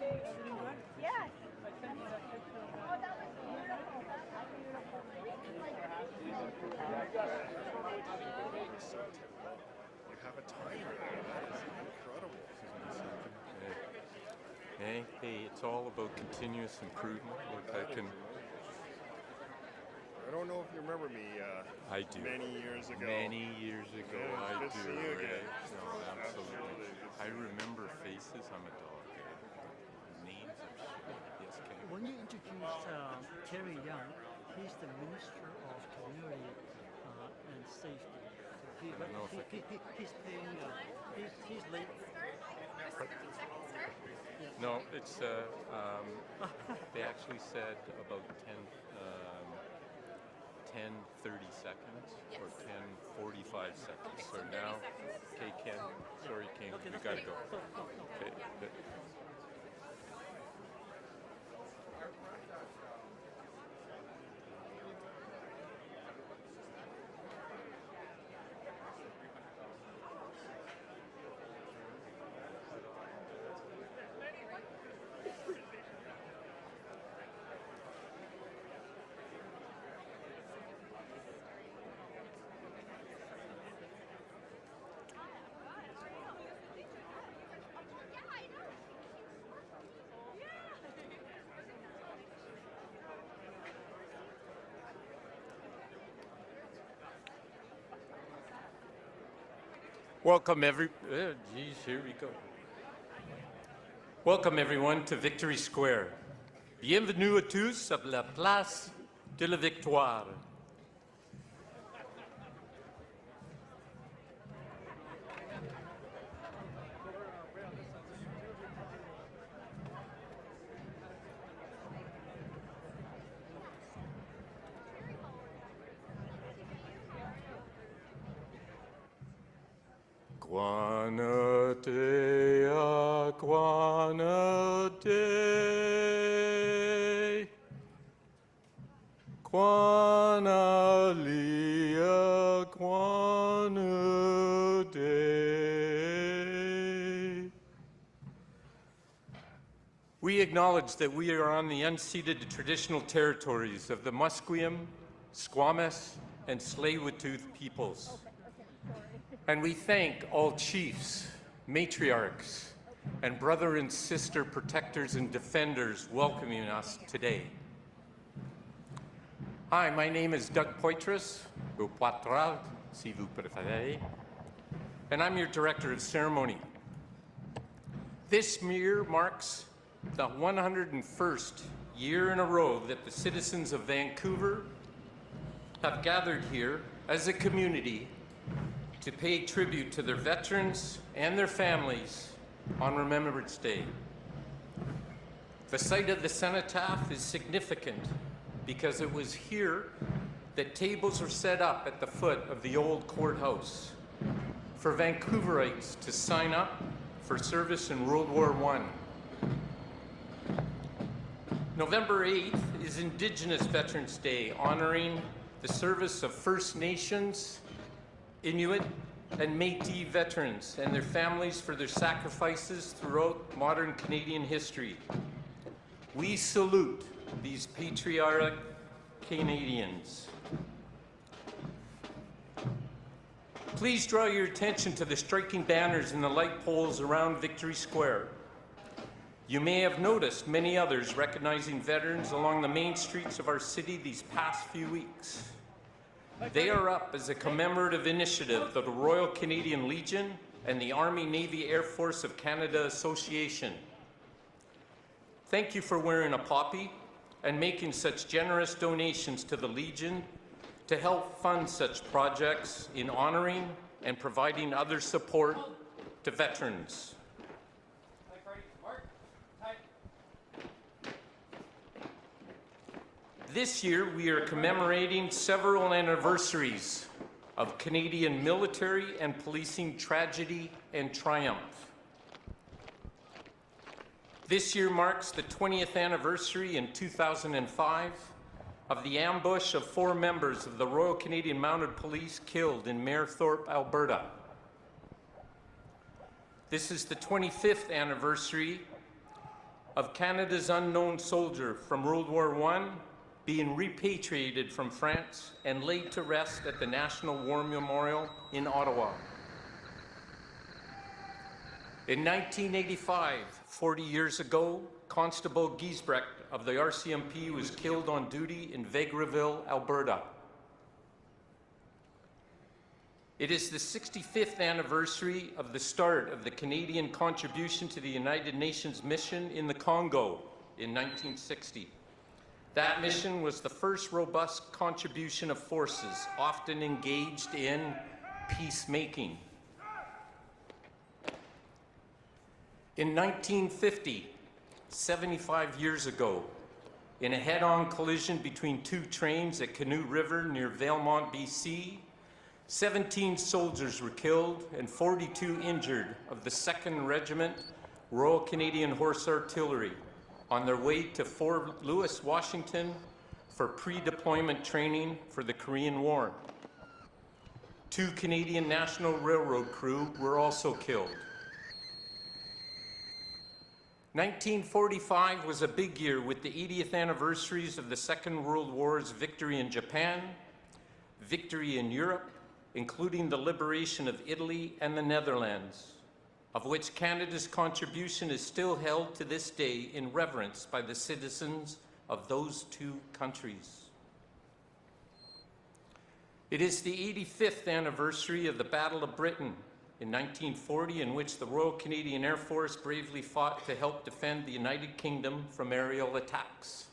Yes. You have a timer there. That is incredible. Hey, it's all about continuous improvement. Look, I don't know if you remember me I do. Many years ago. Many years ago, Yeah, I good to do. see you again. Right? No, absolutely. Good to I see you. remember faces. I'm a dog. Names of shit. Yes, Kay. When you introduce Terry Young, he's the Minister of Community and Safety. So I don't know if he's paying, he's late. No, it's, they actually said about 10:30 seconds or 10:45 seconds. So now, okay, Ken, sorry, King, Okay, we gotta go. Go. Okay, good. Welcome here we go. Welcome everyone to Victory Square. Bienvenue à tous à la place de la Victoire. Guana Dea, Guana Dei, Guana Lia, Guana Dei. We acknowledge that we are on the unceded traditional territories of the Musqueam, Squamish, and Tsleil-Waututh peoples. And we thank all chiefs, matriarchs, and brother and sister protectors and defenders welcoming us today. Hi, my name is Doug Poitras, ou Poitras, si vous préférez, and I'm your Director of Ceremony. This year marks the 101st year in a row that the citizens of Vancouver have gathered here as a community to pay tribute to their veterans and their families on Remembrance Day. The site of the cenotaph is significant because it was here that tables were set up at the foot of the old courthouse for Vancouverites to sign up for service in World War I. November 8th is Indigenous Veterans Day, honoring the service of First Nations, Inuit, and Métis veterans and their families for their sacrifices throughout modern Canadian history. We salute these patriotic Canadians. Please draw your attention to the striking banners and the light poles around Victory Square. You may have noticed many others recognizing veterans along the main streets of our city these past few weeks. They are up as a commemorative initiative of the Royal Canadian Legion and the Army Navy Air Force of Canada Association. Thank you for wearing a poppy and making such generous donations to the Legion to help fund such projects in honoring and providing other support to veterans. This year, we are commemorating several anniversaries of Canadian military and policing tragedy and triumph. This year marks the 20th anniversary in 2005 of the ambush of 4 members of the Royal Canadian Mounted Police killed in Mayerthorpe, Alberta. This is the 25th anniversary of Canada's unknown soldier from World War I being repatriated from France and laid to rest at the National War Memorial in Ottawa. In 1985, 40 years ago, Constable Giesbrecht of the RCMP was killed on duty in Vegreville, Alberta. It is the 65th anniversary of the start of the Canadian contribution to the United Nations mission in the Congo in 1960. That mission was the first robust contribution of forces often engaged in peacemaking. In 1950, 75 years ago, in a head-on collision between two trains at Canoe River near Valemount, BC, 17 soldiers were killed and 42 injured of the 2nd Regiment Royal Canadian Horse Artillery on their way to Fort Lewis, Washington for pre-deployment training for the Korean War. 2 Canadian National Railroad crew were also killed. 1945 was a big year with the 80th anniversaries of the Second World War's victory in Japan, victory in Europe, including the liberation of Italy and the Netherlands, of which Canada's contribution is still held to this day in reverence by the citizens of those 2 countries. It is the 85th anniversary of the Battle of Britain in 1940, in which the Royal Canadian Air Force bravely fought to help defend the United Kingdom from aerial attacks.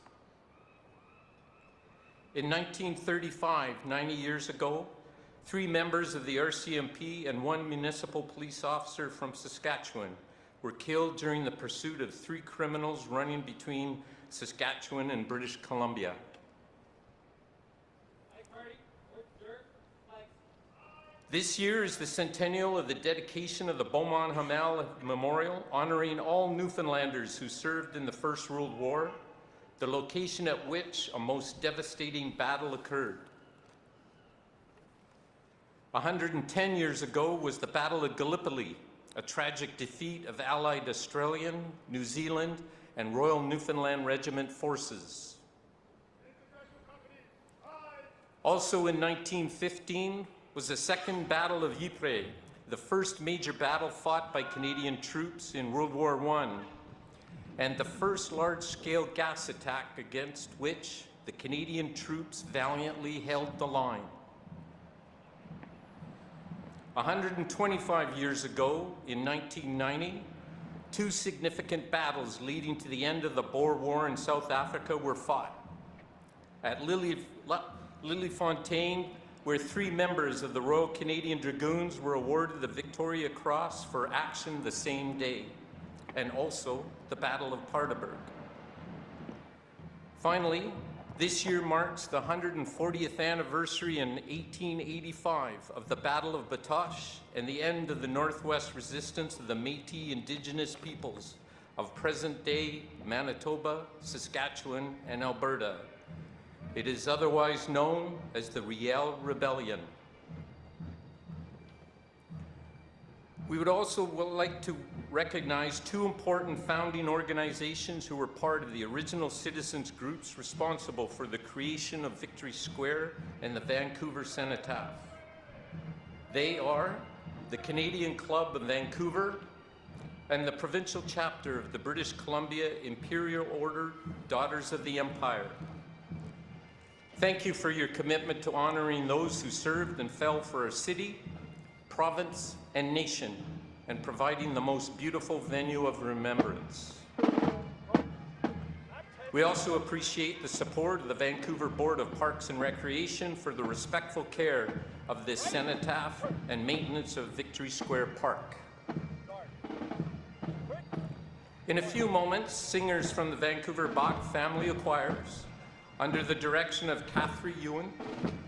In 1935, 90 years ago, 3 members of the RCMP and 1 municipal police officer from Saskatchewan were killed during the pursuit of 3 criminals running between Saskatchewan and British Columbia. This year is the centennial of the dedication of the Beaumont Hamel Memorial, honoring all Newfoundlanders who served in the First World War, the location at which a most devastating battle occurred. 110 years ago was the Battle of Gallipoli, a tragic defeat of Allied Australian, New Zealand, and Royal Newfoundland Regiment forces. Also in 1915 was the Second Battle of Ypres, the first major battle fought by Canadian troops in World War I, and the first large-scale gas attack against which the Canadian troops valiantly held the line. 125 years ago, in 1990, 2 significant battles leading to the end of the Boer War in South Africa were fought. At Lillefontaine, where 3 members of the Royal Canadian Dragoons were awarded the Victoria Cross for action the same day, and also the Battle of Paardeberg. Finally, this year marks the 140th anniversary in 1885 of the Battle of Batoche and the end of the Northwest resistance of the Métis Indigenous peoples of present-day Manitoba, Saskatchewan, and Alberta. It is otherwise known as the Riel Rebellion. We would also like to recognize 2 important founding organizations who were part of the original citizens groups responsible for the creation of Victory Square and the Vancouver Cenotaph. They are the Canadian Club of Vancouver and the provincial chapter of the British Columbia Imperial Order Daughters of the Empire. Thank you for your commitment to honoring those who served and fell for our city, province, and nation, and providing the most beautiful venue of remembrance. We also appreciate the support of the Vancouver Board of Parks and Recreation for the respectful care of this cenotaph and maintenance of Victory Square Park. In a few moments, singers from the Vancouver Bach family of choirs, under the direction of Catherine Ewan,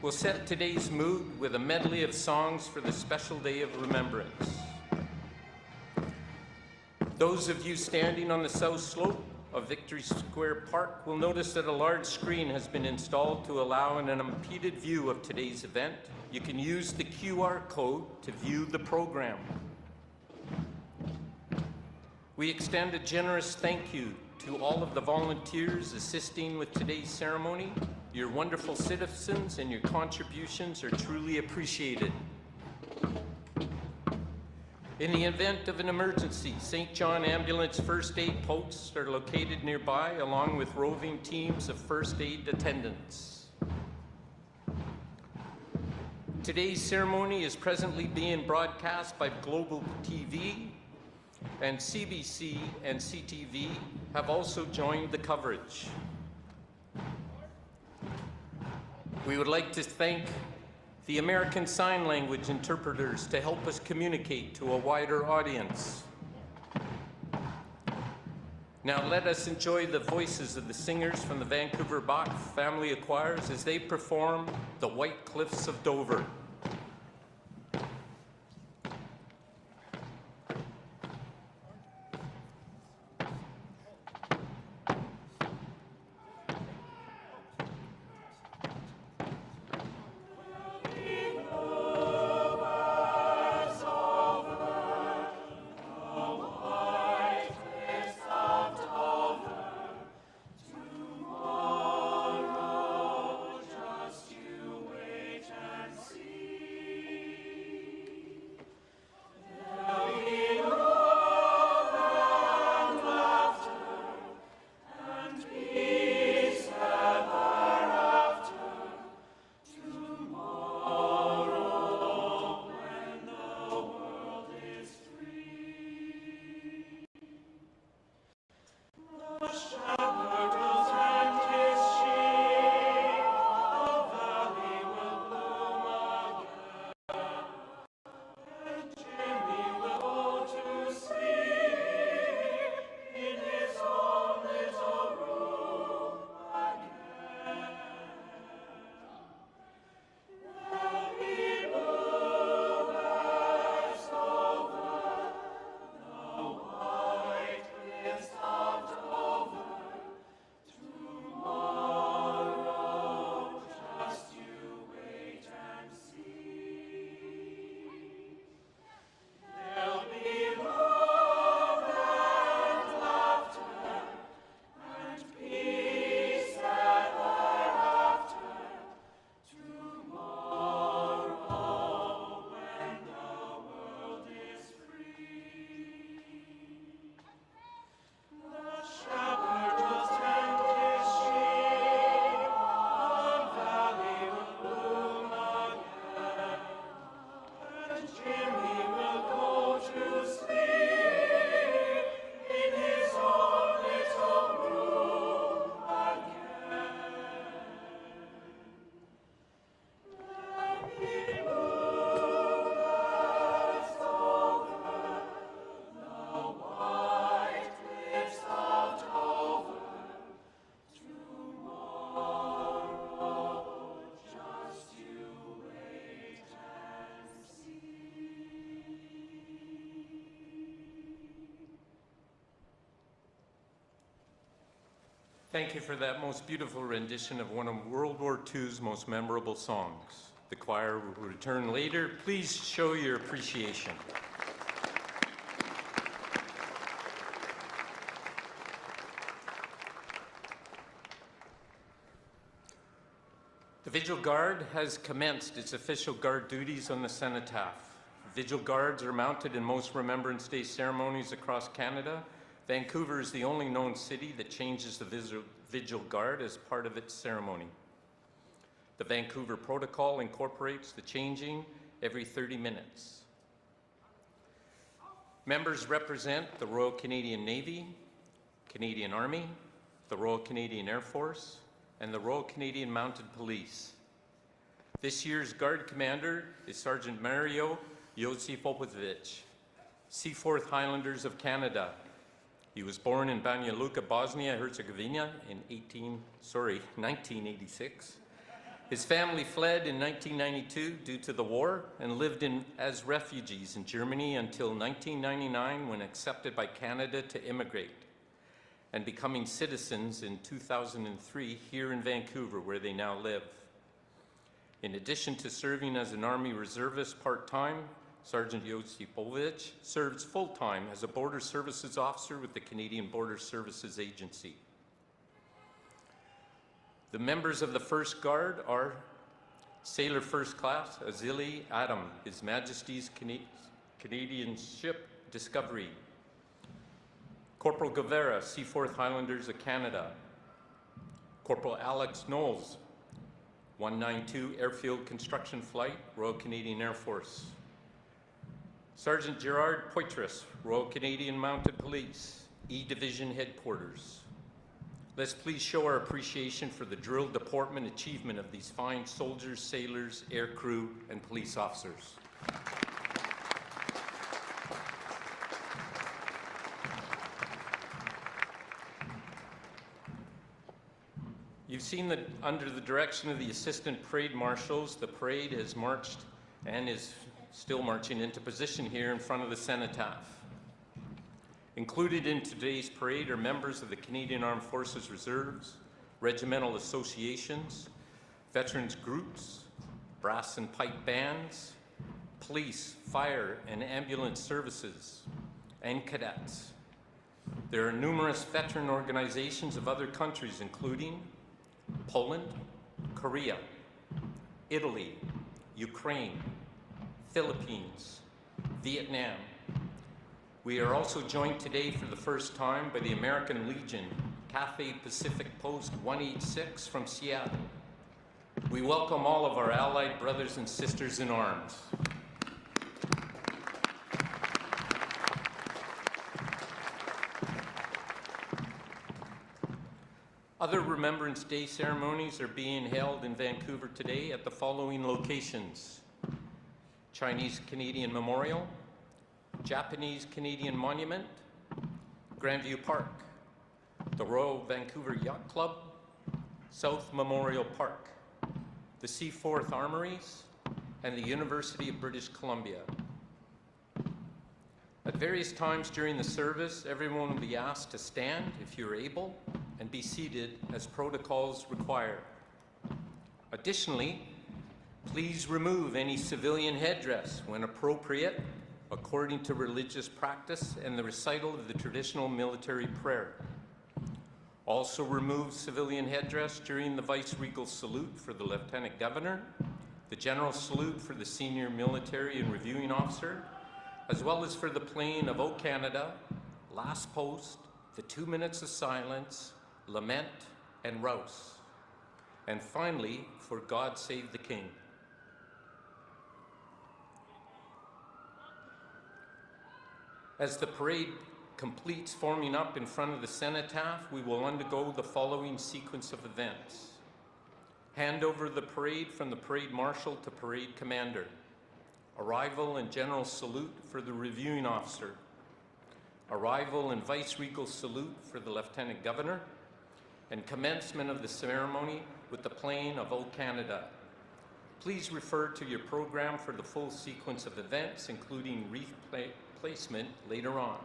will set today's mood with a medley of songs for the special day of remembrance. Those of you standing on the south slope of Victory Square Park will notice that a large screen has been installed to allow an unimpeded view of today's event. You can use the QR code to view the program. We extend a generous thank you to all of the volunteers assisting with today's ceremony. Your wonderful citizens and your contributions are truly appreciated. In the event of an emergency, St. John Ambulance First Aid posts are located nearby, along with roving teams of first aid attendants. Today's ceremony is presently being broadcast by Global TV, and CBC and CTV have also joined the coverage. We would like to thank the American Sign Language interpreters to help us communicate to a wider audience. Now let us enjoy the voices of the singers from the Vancouver Bach family of choirs as they perform The White Cliffs of Dover. Thank you for that most beautiful rendition of one of World War II's most memorable songs. The choir will return later. Please show your appreciation. The Vigil Guard has commenced its official guard duties on the cenotaph. Vigil Guards are mounted in most Remembrance Day ceremonies across Canada. Vancouver is the only known city that changes the Vigil Guard as part of its ceremony. The Vancouver Protocol incorporates the changing every 30 minutes. Members represent the Royal Canadian Navy, Canadian Army, the Royal Canadian Air Force, and the Royal Canadian Mounted Police. This year's Guard Commander is Sergeant Mario Josipovic, Seaforth Highlanders of Canada. He was born in Banja Luka, Bosnia-Herzegovina in 1986. His family fled in 1992 due to the war and lived as refugees in Germany until 1999, when accepted by Canada to immigrate, and becoming citizens in 2003 here in Vancouver, where they now live. In addition to serving as an Army reservist part-time, Sergeant Josipovich serves full-time as a Border Services Officer with the Canadian Border Services Agency. The members of the First Guard are Sailor First Class Azili Adam, His Majesty's Canadian Ship Discovery. Corporal Guevara, Seaforth Highlanders of Canada. Corporal Alex Knowles, 192 Airfield Construction Flight, Royal Canadian Air Force. Sergeant Gerard Poitras, Royal Canadian Mounted Police, E Division Headquarters. Let's please show our appreciation for the drill, deportment, achievement of these fine soldiers, sailors, air crew, and police officers. You've seen that under the direction of the Assistant Parade Marshals, the parade has marched and is still marching into position here in front of the cenotaph. Included in today's parade are members of the Canadian Armed Forces Reserves, regimental associations, veterans groups, brass and pipe bands, police, fire, and ambulance services, and cadets. There are numerous veteran organizations of other countries, including Poland, Korea, Italy, Ukraine, Philippines, Vietnam. We are also joined today for the first time by the American Legion, Cathay Pacific Post 186 from Seattle. We welcome all of our allied brothers and sisters in arms. Other Remembrance Day ceremonies are being held in Vancouver today at the following locations: Chinese-Canadian Memorial, Japanese-Canadian Monument, Grandview Park, the Royal Vancouver Yacht Club, South Memorial Park, the Seaforth Armories, and the University of British Columbia. At various times during the service, everyone will be asked to stand if you're able and be seated as protocols require. Additionally, please remove any civilian headdress when appropriate, according to religious practice and the recital of the traditional military prayer. Also remove civilian headdress during the vice-regal salute for the Lieutenant Governor, the general salute for the senior military and reviewing officer, as well as for the playing of O Canada, Last Post, the 2 minutes of silence, Lament, and Rouse. And finally, for God Save the King. As the parade completes forming up in front of the cenotaph, we will undergo the following sequence of events. Hand over the parade from the parade marshal to parade commander. Arrival and general salute for the reviewing officer. Arrival and vice-regal salute for the Lieutenant Governor. And commencement of the ceremony with the playing of O Canada. Please refer to your program for the full sequence of events, including wreath placement later on.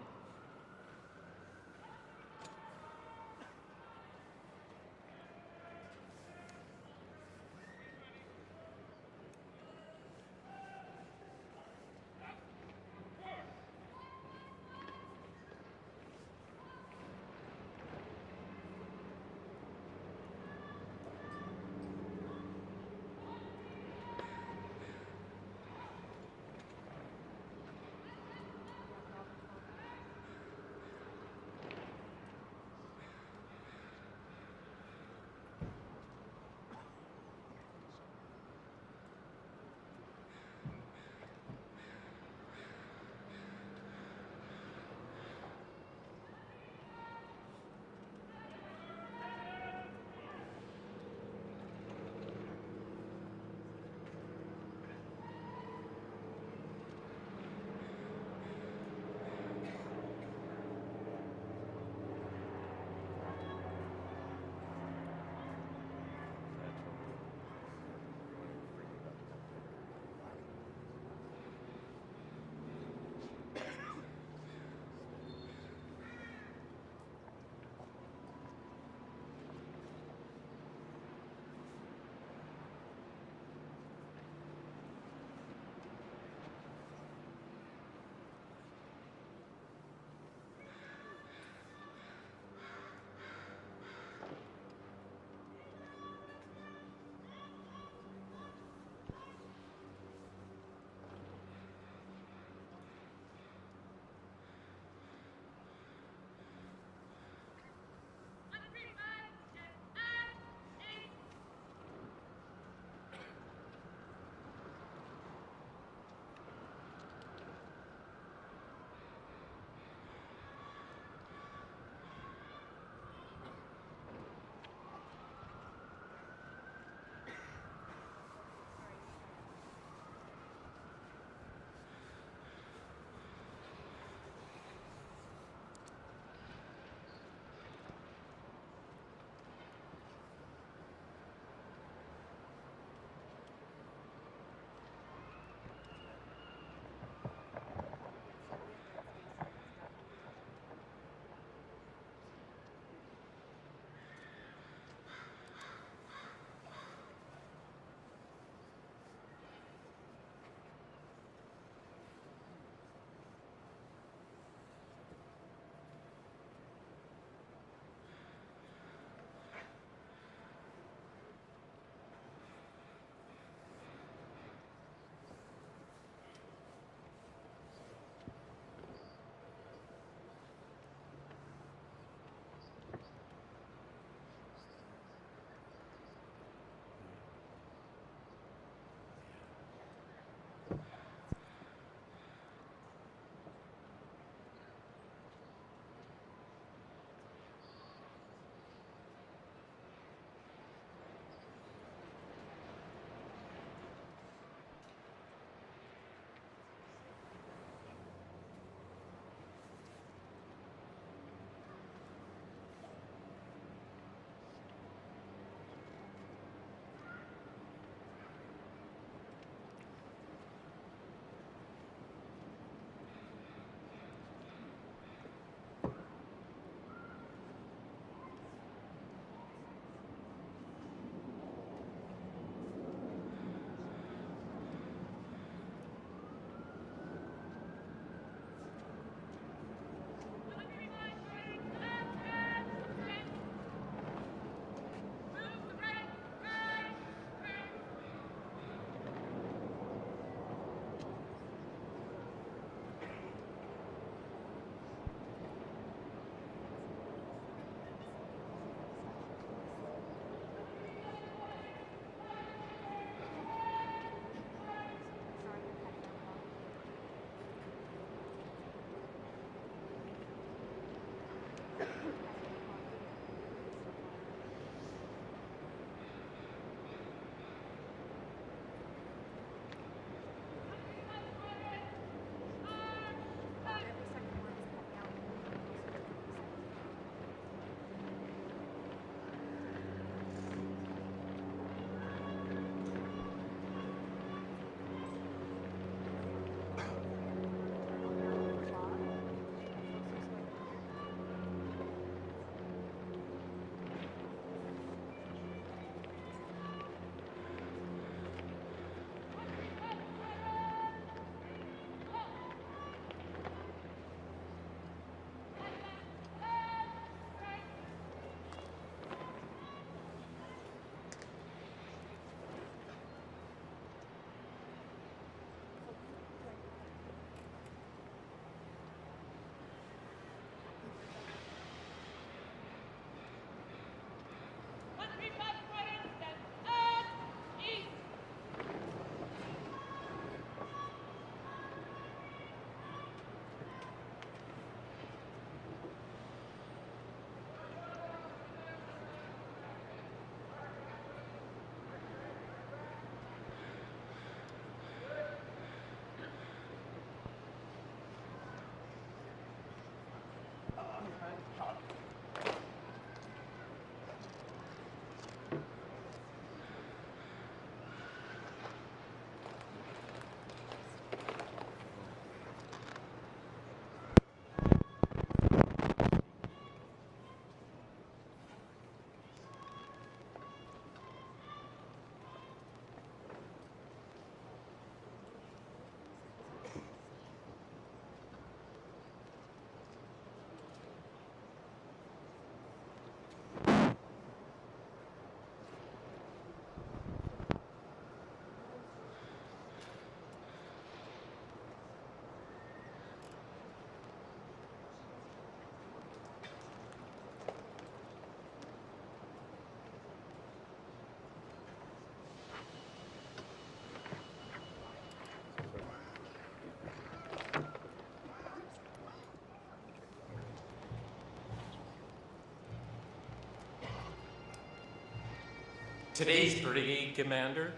Today's brigade commander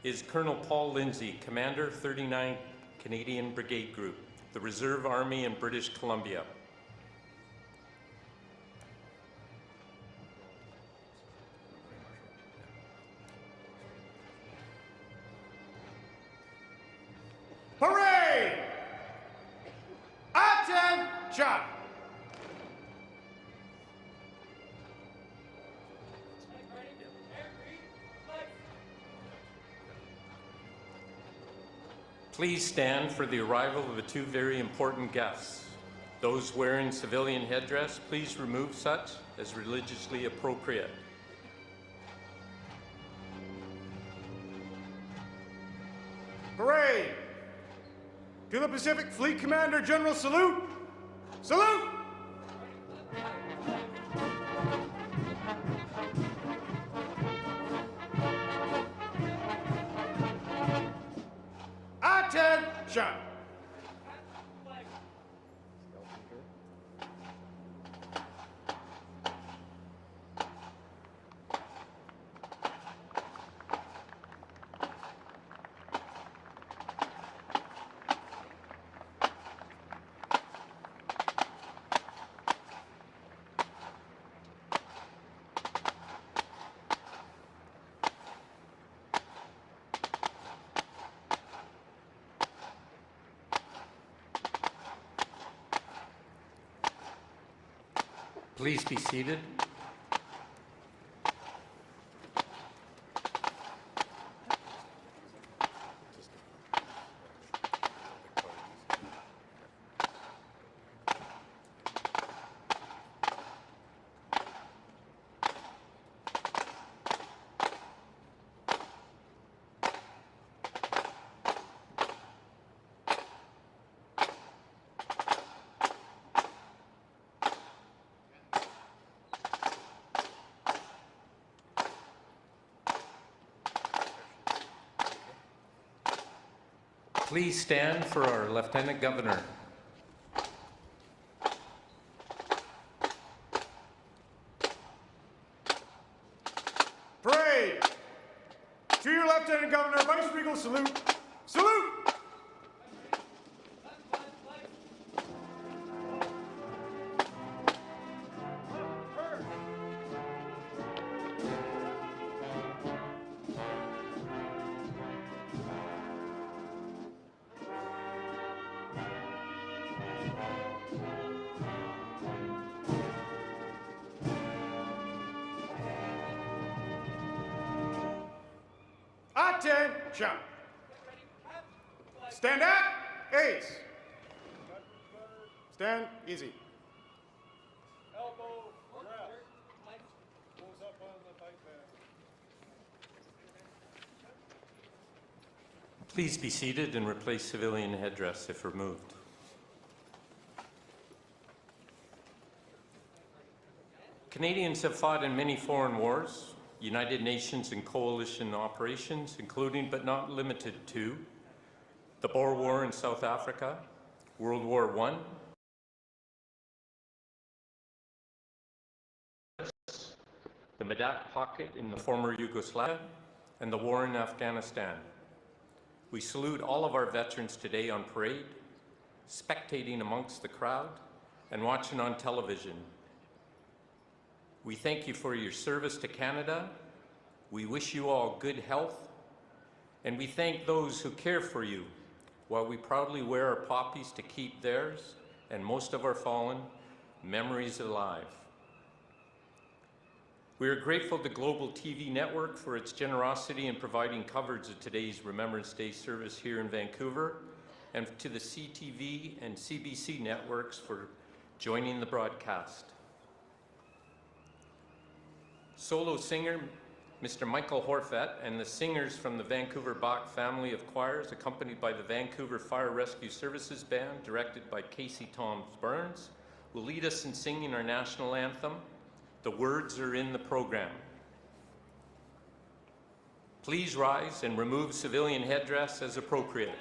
is Colonel Paul Lindsay, Commander 39 Canadian Brigade Group, the Reserve Army in British Columbia. Parade! Attention! Please stand for the arrival of the two very important guests. Those wearing civilian headdress, please remove such as religiously appropriate. Parade! To the Pacific Fleet Commander General salute! Salute! Attention! Please be seated. Please stand for our Lieutenant Governor. Parade! To your Lieutenant Governor, Vice Regal salute! Salute! Attention! Stand at ace. Stand easy. Elbow, rest. Pulls up on the bike band. Please be seated and replace civilian headdress if removed. Canadians have fought in many foreign wars, United Nations and coalition operations, including but not limited to the Boer War in South Africa, World War I, the Medak Pocket in the former Yugoslavia, and the war in Afghanistan. We salute all of our veterans today on parade, spectating amongst the crowd, and watching on television. We thank you for your service to Canada. We wish you all good health, and we thank those who care for you while we proudly wear our poppies to keep theirs, and most of our fallen, memories alive. We are grateful to Global TV Network for its generosity in providing coverage of today's Remembrance Day service here in Vancouver, and to the CTV and CBC networks for joining the broadcast. Solo singer Mr. Michael Horfett and the singers from the Vancouver Bach family of choirs, accompanied by the Vancouver Fire Rescue Services Band, directed by Casey Toms Burns, will lead us in singing our national anthem. The words are in the program. Please rise and remove civilian headdress as appropriate.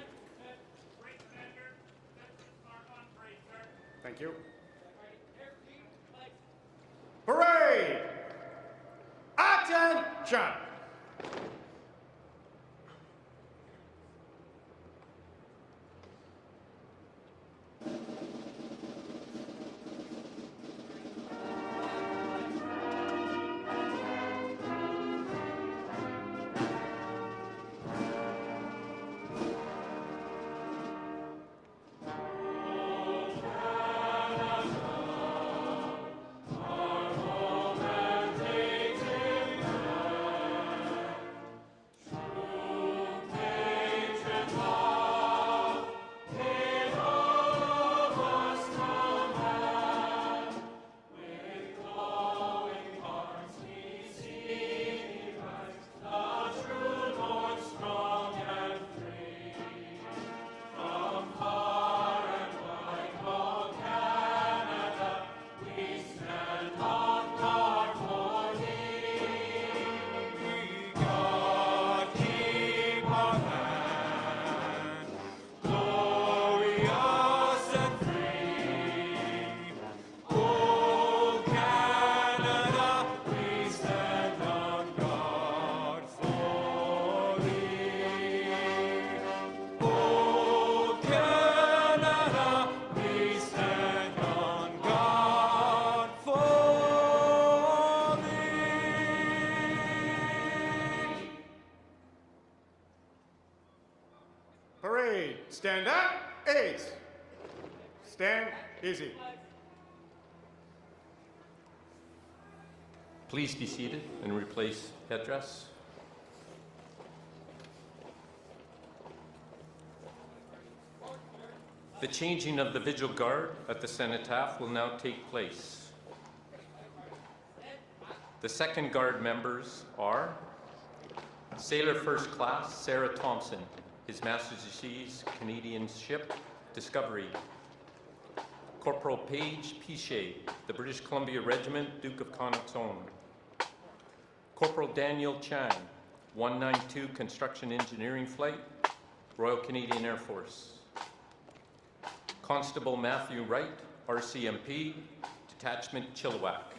Thank you. Parade! Attention! Stand at A's. Stand easy. Please be seated and replace headdress. The changing of the Vigil Guard at the cenotaph will now take place. The second Guard members are Sailor First Class Sarah Thompson, His Majesty's Canadian ship Discovery. Corporal Paige Pichet, the British Columbia Regiment, Duke of Connaught's Own. Corporal Daniel Chang, 192 Construction Engineering Flight, Royal Canadian Air Force. Constable Matthew Wright, RCMP, Detachment Chilliwack.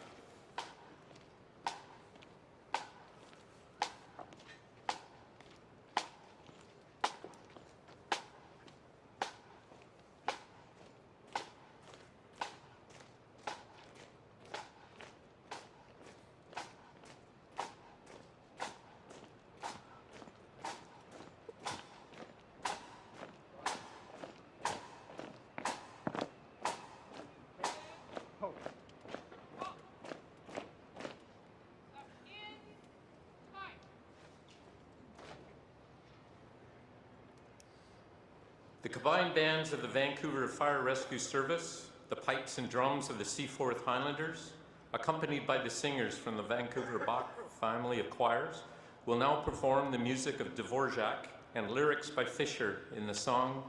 The combined bands of the Vancouver Fire Rescue Service, the pipes and drums of the Seaforth Highlanders, accompanied by the singers from the Vancouver Bach family of choirs, will now perform the music of Dvorak and lyrics by Fisher in the song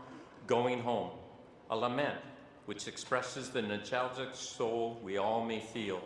Going Home, a lament which expresses the nostalgic soul we all may feel.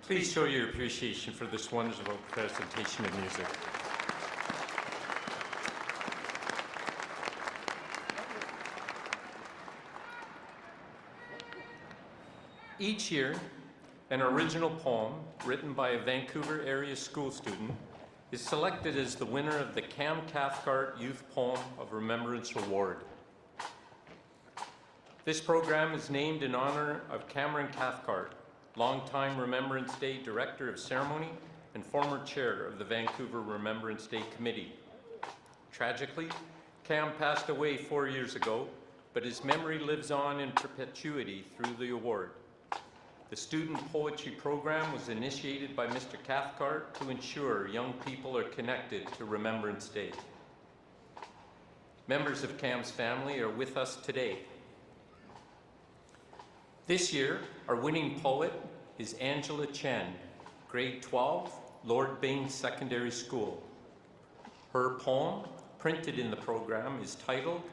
Please show your appreciation for this wonderful presentation of music. Each year, an original poem written by a Vancouver area school student is selected as the winner of the Cam Cathcart Youth Poem of Remembrance Award. This program is named in honor of Cameron Cathcart, longtime Remembrance Day Director of Ceremony and former chair of the Vancouver Remembrance Day Committee. Tragically, Cam passed away 4 years ago, but his memory lives on in perpetuity through the award. The student poetry program was initiated by Mr. Cathcart to ensure young people are connected to Remembrance Day. Members of Cam's family are with us today. This year, our winning poet is Angela Chen, grade 12, Lord Byng Secondary School. Her poem, printed in the program, is titled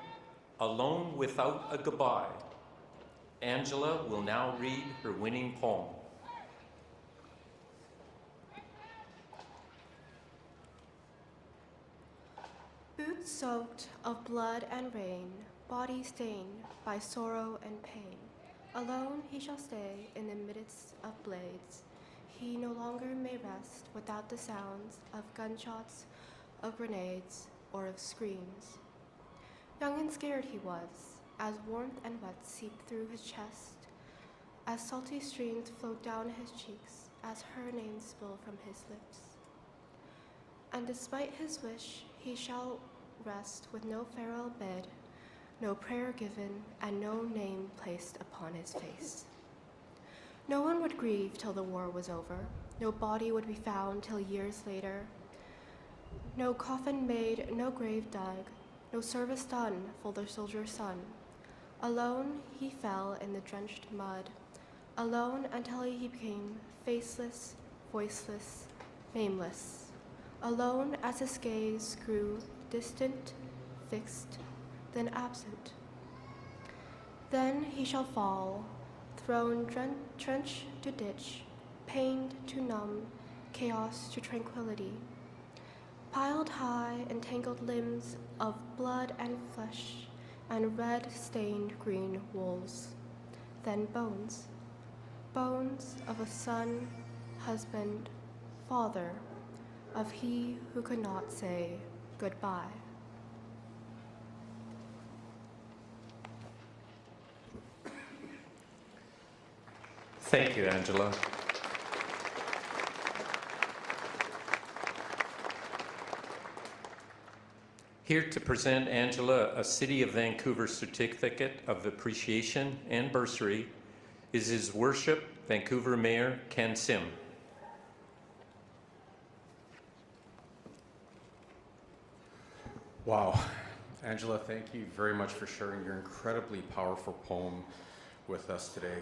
Alone Without a Goodbye. Angela will now read her winning poem. Boots soaked of blood and rain, body stained by sorrow and pain. Alone he shall stay in the midst of blades. He no longer may rest without the sounds of gunshots, of grenades, or of screams. Young and scared he was, as warmth and wet seeped through his chest, as salty streams flowed down his cheeks, as her name spilled from his lips. And despite his wish, he shall rest with no farewell bid, no prayer given, and no name placed upon his face. No one would grieve till the war was over. No body would be found till years later. No coffin made, no grave dug, no service done for the soldier's son. Alone he fell in the drenched mud, alone until he became faceless, voiceless, nameless. Alone as his gaze grew distant, fixed, then absent. Then he shall fall, thrown trench to ditch, pained to numb, chaos to tranquility. Piled high, entangled limbs of blood and flesh, and red-stained green wools. Then bones, bones of a son, husband, father, of he who could not say goodbye. Thank you, Angela. Here to present Angela a City of Vancouver Certificate of Appreciation and Bursary is His Worship Vancouver Mayor Ken Sim. Wow. Angela, thank you very much for sharing your incredibly powerful poem with us today.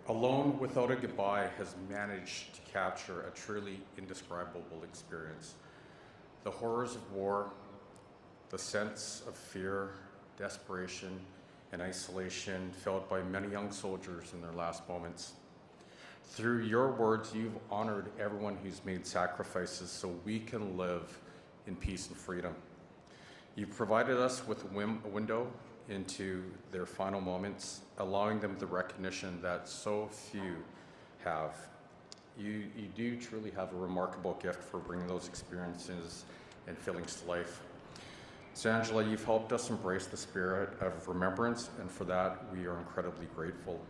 Alone Without a Goodbye has managed to capture a truly indescribable experience. The horrors of war, the sense of fear, desperation, and isolation felt by many young soldiers in their last moments. Through your words, you've honored everyone who's made sacrifices so we can live in peace and freedom. You've provided us with a window into their final moments, allowing them the recognition that so few have. You do truly have a remarkable gift for bringing those experiences and feelings to life. So Angela, you've helped us embrace the spirit of remembrance, and for that we are incredibly grateful.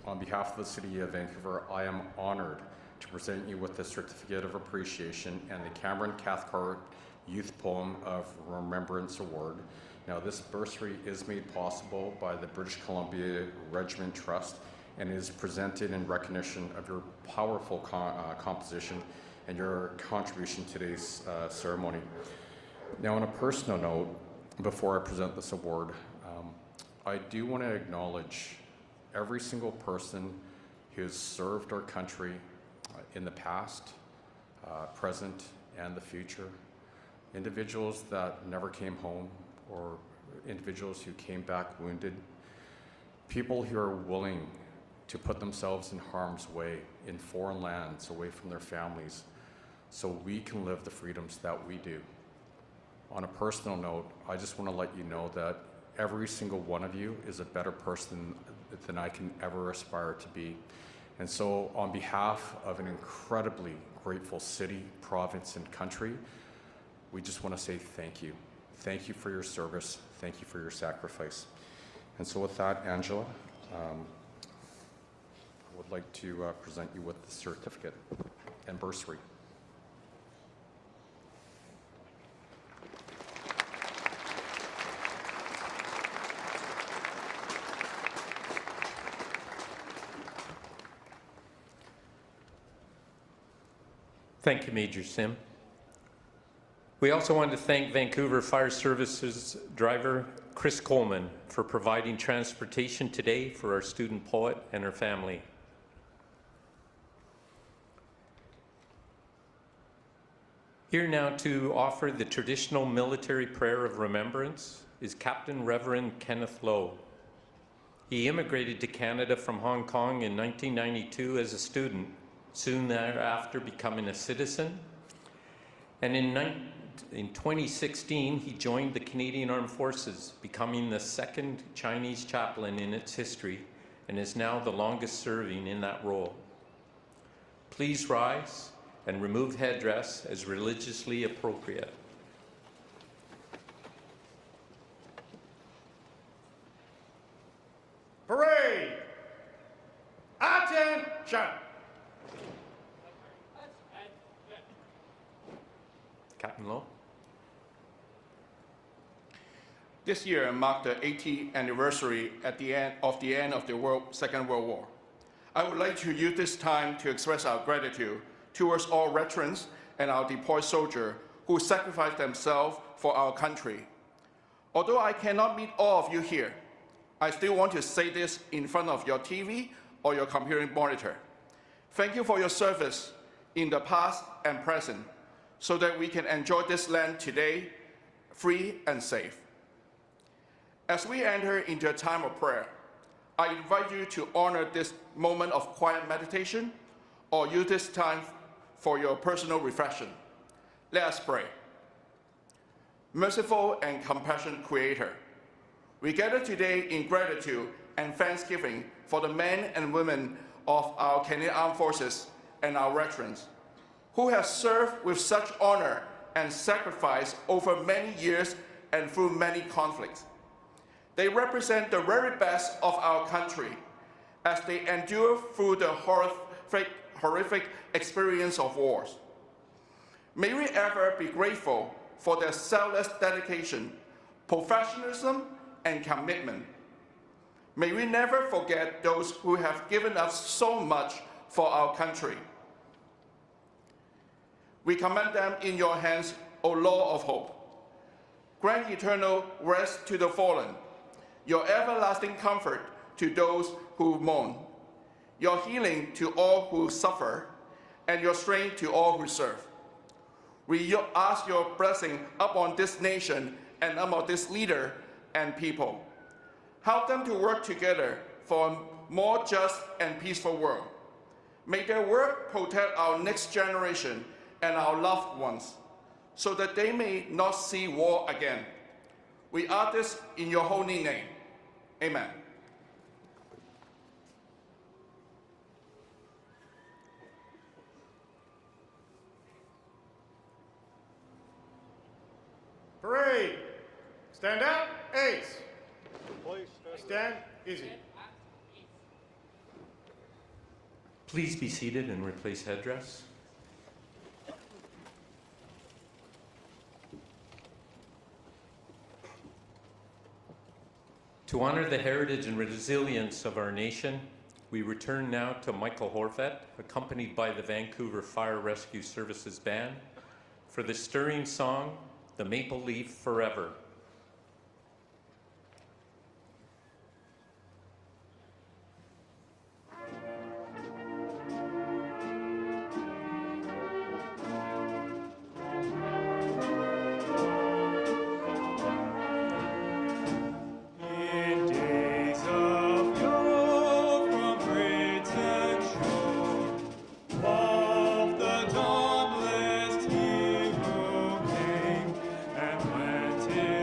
On behalf of the City of Vancouver, I am honored to present you with the Certificate of Appreciation and the Cameron Cathcart Youth Poem of Remembrance Award. Now, this bursary is made possible by the British Columbia Regiment Trust and is presented in recognition of your powerful composition and your contribution to today's ceremony. Now, on a personal note, before I present this award, I do want to acknowledge every single person who has served our country in the past, present, and the future. Individuals that never came home, or individuals who came back wounded. People who are willing to put themselves in harm's way in foreign lands, away from their families, so we can live the freedoms that we do. On a personal note, I just want to let you know that every single one of you is a better person than I can ever aspire to be. And so on behalf of an incredibly grateful city, province, and country, we just want to say thank you. Thank you for your service. Thank you for your sacrifice. And so with that, Angela, I would like to present you with the certificate and bursary. Thank you, Major Sim. We also want to thank Vancouver Fire Services driver Chris Coleman for providing transportation today for our student poet and her family. Here now to offer the traditional military prayer of remembrance is Captain Reverend Kenneth Lowe. He immigrated to Canada from Hong Kong in 1992 as a student, soon thereafter becoming a citizen. And in 2016, he joined the Canadian Armed Forces, becoming the second Chinese chaplain in its history, and is now the longest serving in that role. Please rise and remove headdress as religiously appropriate. Parade! Attention! Captain Lowe. This year marked the 80th anniversary of the end of the Second World War. I would like to use this time to express our gratitude towards all veterans and our deployed soldiers who sacrificed themselves for our country. Although I cannot meet all of you here, I still want to say this in front of your TV or your computer monitor. Thank you for your service in the past and present, so that we can enjoy this land today, free and safe. As we enter into a time of prayer, I invite you to honor this moment of quiet meditation or use this time for your personal reflection. Let us pray. Merciful and compassionate Creator, we gather today in gratitude and thanksgiving for the men and women of our Canadian Armed Forces and our veterans, who have served with such honor and sacrifice over many years and through many conflicts. They represent the very best of our country as they endure through the horrific experience of wars. May we ever be grateful for their selfless dedication, professionalism, and commitment. May we never forget those who have given us so much for our country. We commend them in your hands, O Lord of hope. Grant eternal rest to the fallen, your everlasting comfort to those who mourn, your healing to all who suffer, and your strength to all who serve. We ask your blessing upon this nation and upon this leader and people. Help them to work together for a more just and peaceful world. May their work protect our next generation and our loved ones, so that they may not see war again. We ask this in your holy name. Amen. Parade! Stand out, ace. Stand easy. Please be seated and replace headdress. To honor the heritage and resilience of our nation, we return now to Michael Horvat, accompanied by the Vancouver Fire Rescue Services Band, for the stirring song, The Maple Leaf Forever. Till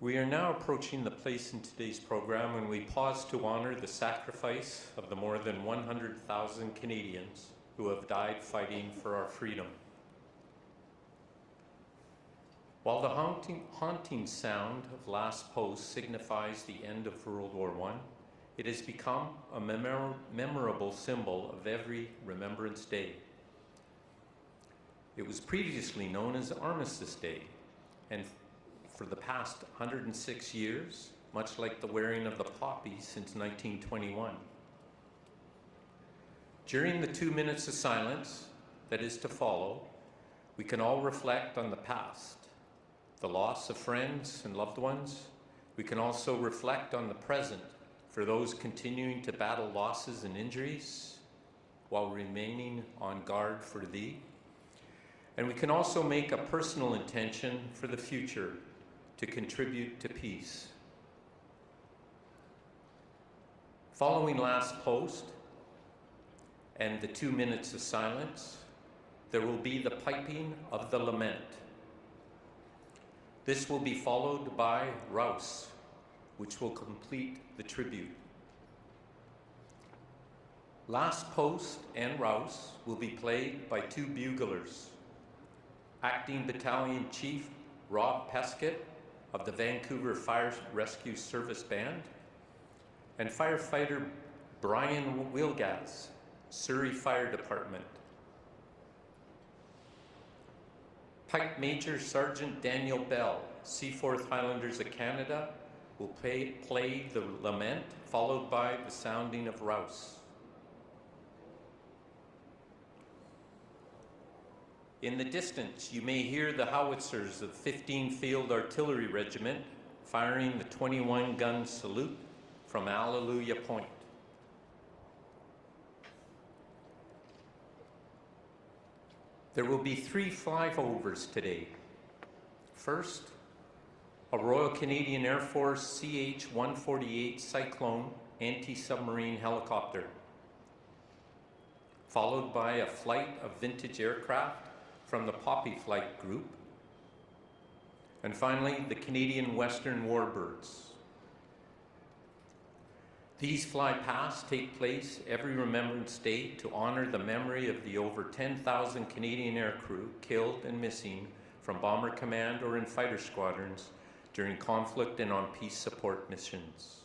We are now approaching the place in today's program when we pause to honor the sacrifice of the more than 100,000 Canadians who have died fighting for our freedom. While the haunting sound of Last Post signifies the end of World War I, it has become a memorable symbol of every Remembrance Day. It was previously known as Armistice Day, and for the past 106 years, much like the wearing of the poppy since 1921. During the 2 minutes of silence that is to follow, we can all reflect on the past, the loss of friends and loved ones. We can also reflect on the present for those continuing to battle losses and injuries while remaining on guard for thee. And we can also make a personal intention for the future to contribute to peace. Following Last Post and the 2 minutes of silence, there will be the piping of the lament. This will be followed by Rouse, which will complete the tribute. Last Post and Rouse will be played by 2 buglers, Acting Battalion Chief Rob Peskett of the Vancouver Fire Rescue Service Band and firefighter Brian Wilgas, Surrey Fire Department. Pipe Major Sergeant Daniel Bell, Seaforth Highlanders of Canada, will play the lament, followed by the sounding of Rouse. In the distance, you may hear the howitzers of 15 Field Artillery Regiment firing the 21-gun salute from Alleluia Point. There will be 3 flyovers today. First, a Royal Canadian Air Force CH-148 Cyclone anti-submarine helicopter, followed by a flight of vintage aircraft from the Poppy Flight Group, and finally, the Canadian Western Warbirds. These fly-pasts take place every Remembrance Day to honor the memory of the over 10,000 Canadian aircrew killed and missing from Bomber Command or in fighter squadrons during conflict and on peace support missions.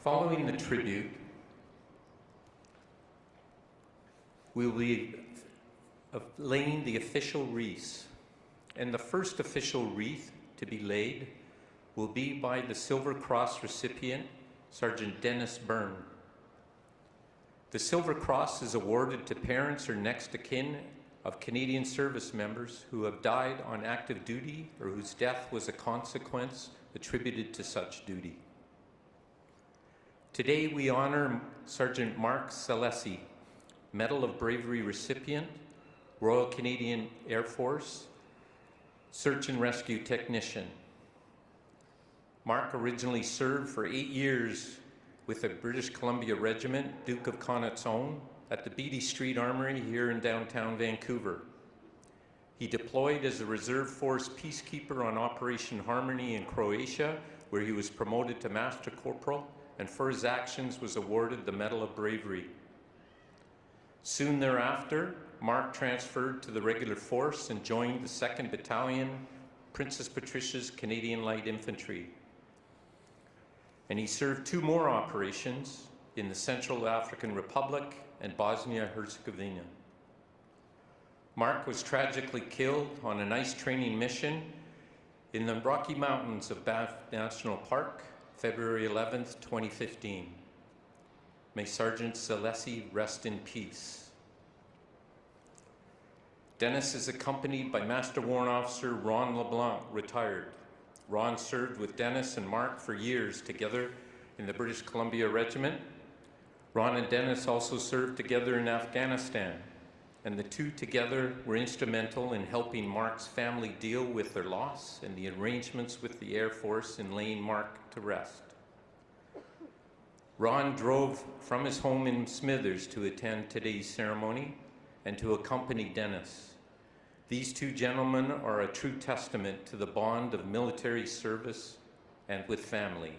Following the tribute, we will be laying the official wreaths, and the first official wreath to be laid will be by the Silver Cross recipient, Sergeant Dennis Byrne. The Silver Cross is awarded to parents or next of kin of Canadian service members who have died on active duty or whose death was a consequence attributed to such duty. Today we honor Sergeant Mark Salesi, Medal of Bravery recipient, Royal Canadian Air Force, Search and Rescue Technician. Mark originally served for 8 years with the British Columbia Regiment, Duke of Connaught's Own, at the Beatty Street Armory here in downtown Vancouver. He deployed as a Reserve Force peacekeeper on Operation Harmony in Croatia, where he was promoted to Master Corporal, and for his actions was awarded the Medal of Bravery. Soon thereafter, Mark transferred to the regular force and joined the 2nd Battalion, Princess Patricia's Canadian Light Infantry. And he served 2 more operations in the Central African Republic and Bosnia-Herzegovina. Mark was tragically killed on an ice training mission in the Rocky Mountains of Banff National Park, February 11th, 2015. May Sergeant Celesi rest in peace. Dennis is accompanied by Master Warrant Officer Ron LeBlanc, retired. Ron served with Dennis and Mark for years together in the British Columbia Regiment. Ron and Dennis also served together in Afghanistan, and the two together were instrumental in helping Mark's family deal with their loss and the arrangements with the Air Force in laying Mark to rest. Ron drove from his home in Smithers to attend today's ceremony and to accompany Dennis. These two gentlemen are a true testament to the bond of military service and with family.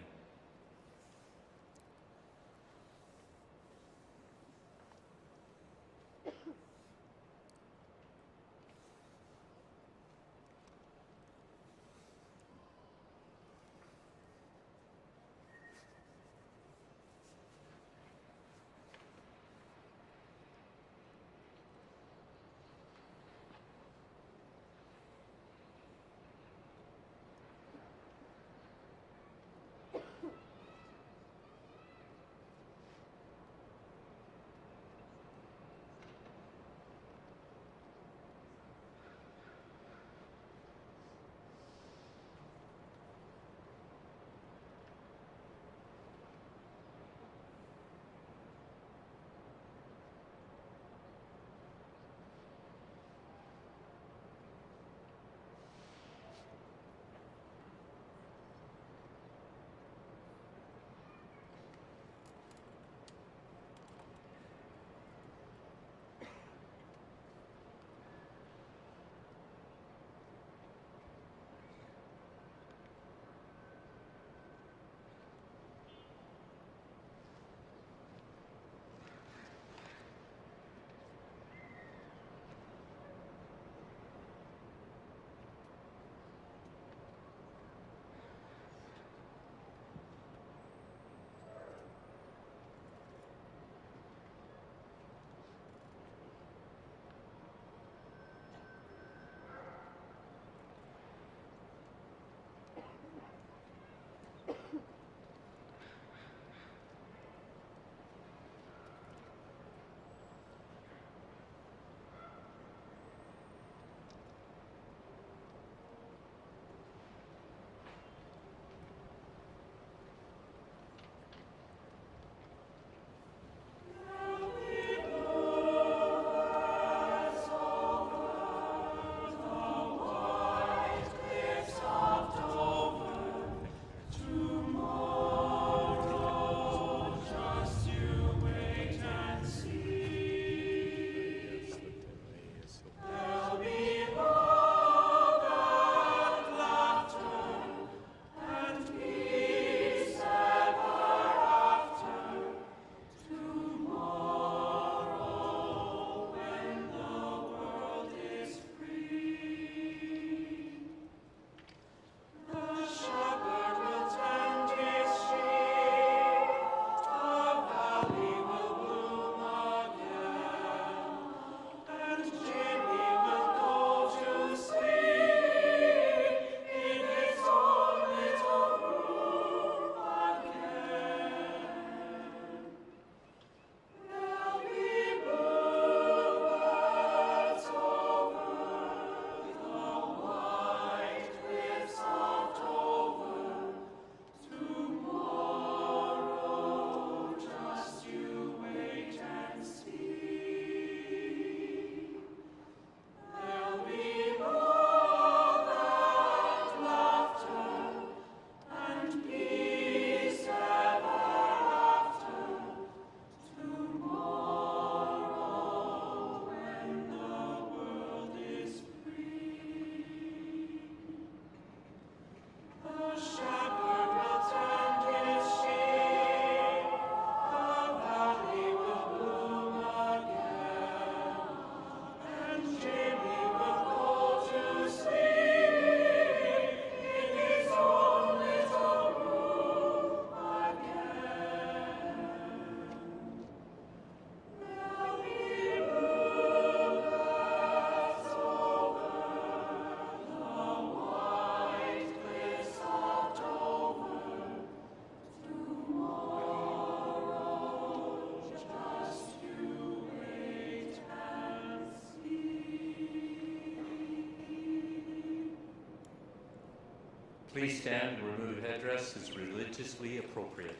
Please stand and remove headdress as religiously appropriate.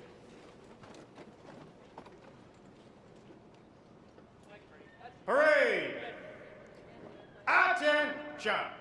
Parade! Attention!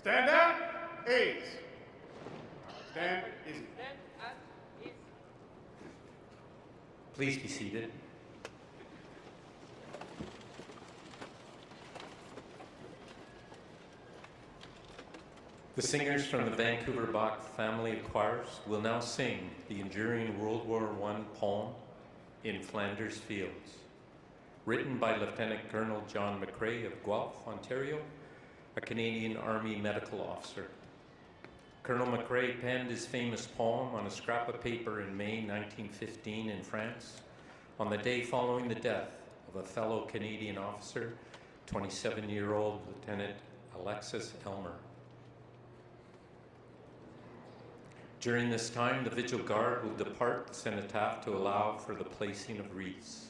Stand at ease. Stand easy. Please be seated. The singers from the Vancouver Bach family of choirs will now sing the enduring World War I poem, In Flanders Fields, written by Lieutenant Colonel John McCrae of Guelph, Ontario, a Canadian Army medical officer. Colonel McCrae penned his famous poem on a scrap of paper in May 1915 in France, on the day following the death of a fellow Canadian officer, 27-year-old Lieutenant Alexis Elmer. During this time, the Vigil Guard will depart the cenotaph to allow for the placing of wreaths.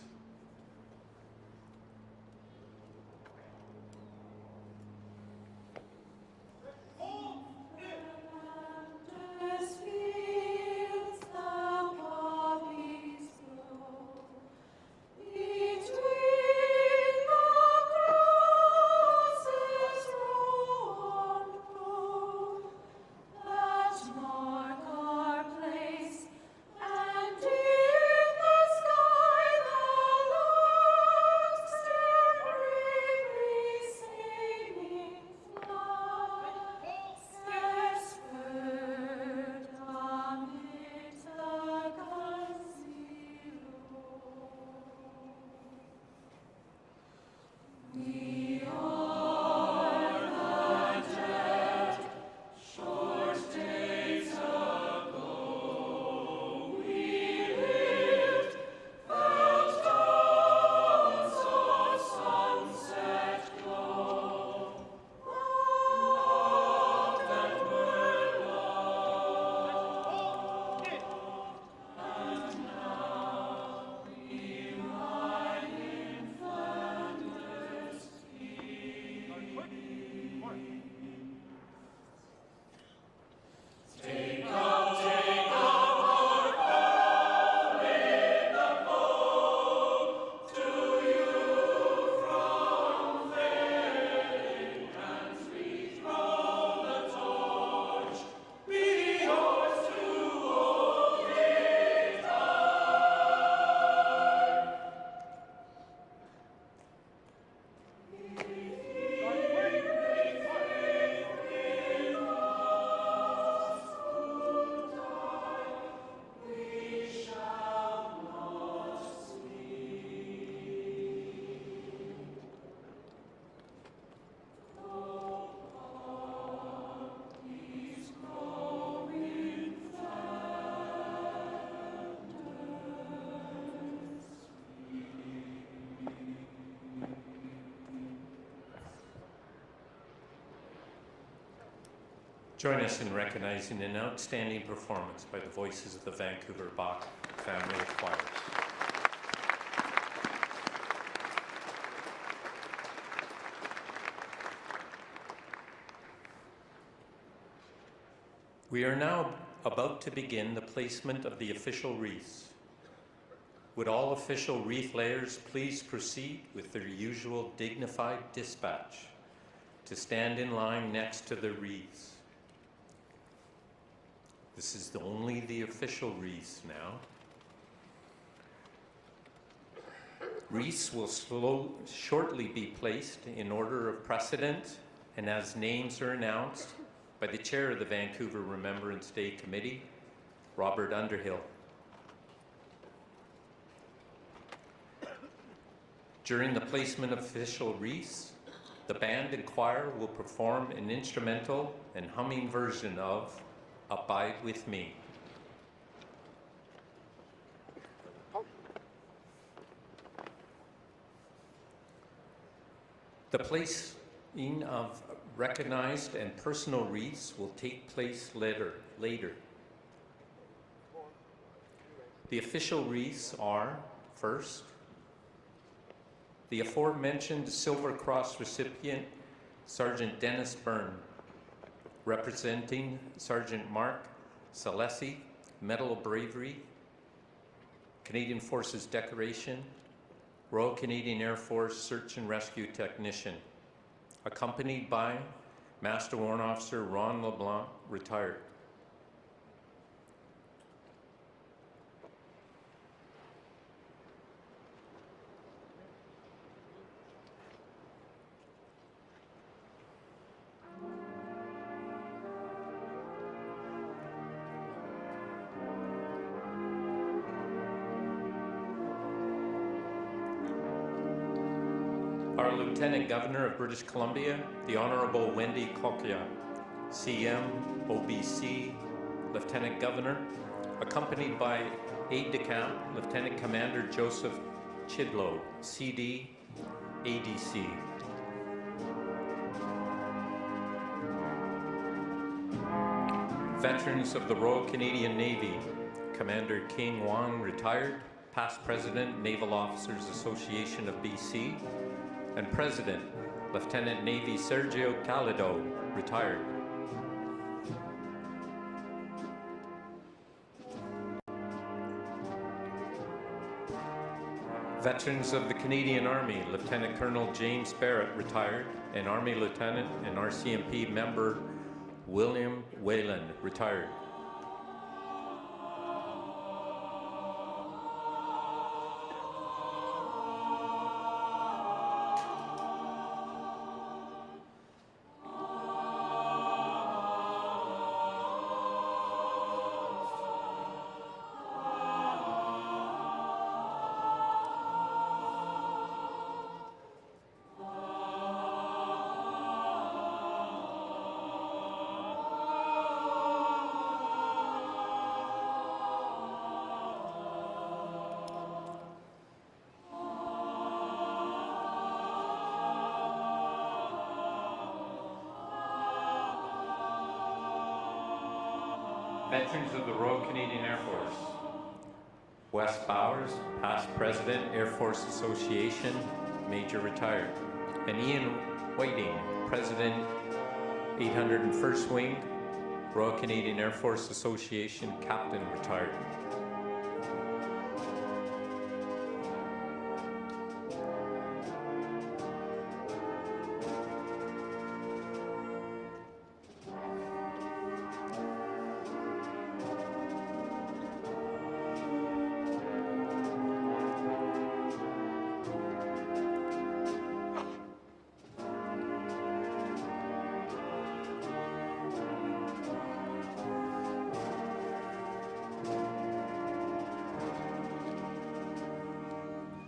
Join us in recognizing an outstanding performance by the voices of the Vancouver Bach family of choirs. We are now about to begin the placement of the official wreaths. Would all official wreath layers please proceed with their usual dignified dispatch to stand in line next to the wreaths. This is only the official wreaths now. Wreaths will shortly be placed in order of precedence and as names are announced by the chair of the Vancouver Remembrance Day Committee, Robert Underhill. During the placement of official wreaths, the band and choir will perform an instrumental and humming version of Abide With Me. The placing of recognized and personal wreaths will take place later. The official wreaths are, first, the aforementioned Silver Cross recipient, Sergeant Dennis Byrne, representing Sergeant Mark Salesi, Medal of Bravery, Canadian Forces Decoration, Royal Canadian Air Force Search and Rescue Technician, accompanied by Master Warrant Officer Ron LeBlanc, retired. Our Lieutenant Governor of British Columbia, the Honorable Wendy Kokia, CM, OBC, Lieutenant Governor, accompanied by Aide-de-Camp, Lieutenant Commander Joseph Chidlow, CD, ADC. Veterans of the Royal Canadian Navy, Commander King Wong, retired, past President, Naval Officers Association of BC, and President, Lieutenant Navy Sergio Calido, retired. Veterans of the Canadian Army, Lieutenant Colonel James Barrett, retired, and Army Lieutenant and RCMP member William Whalen, retired. Veterans of the Royal Canadian Air Force. Wes Bowers, past President, Air Force Association, Major, retired. And Ian Whiting, President, 801st Wing, Royal Canadian Air Force Association, Captain, retired.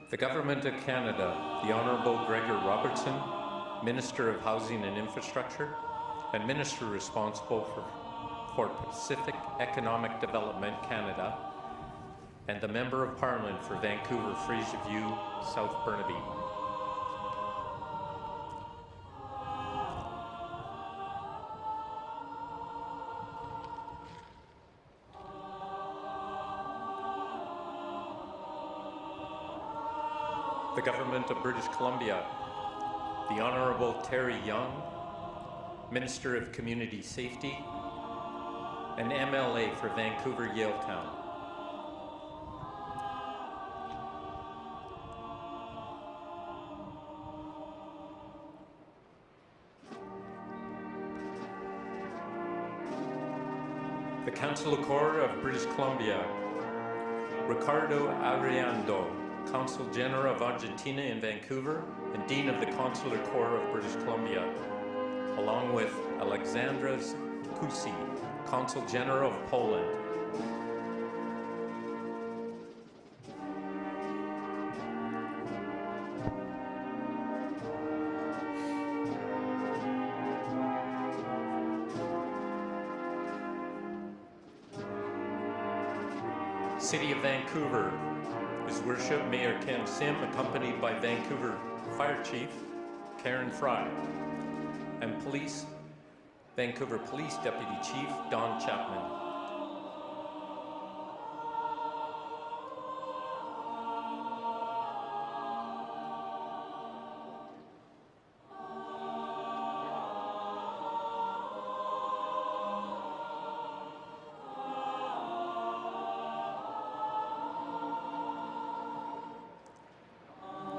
The Government of Canada, the Honourable Gregor Robertson, Minister of Housing and Infrastructure, and Minister responsible for Pacific Economic Development Canada, and the Member of Parliament for Vancouver, Fraser View, South Burnaby. The Government of British Columbia, the Honourable Terry Young, Minister of Community Safety, and MLA for Vancouver, Yaletown. The Council of Corps of British Columbia, Ricardo Ariando, Consul General of Argentina in Vancouver and Dean of the Consular Corps of British Columbia, along with Alexandra Kusi, Consul General of Poland. City of Vancouver, His Worship Mayor Ken Sim, accompanied by Vancouver Fire Chief Karen Fry, and Vancouver Police Deputy Chief Don Chapman.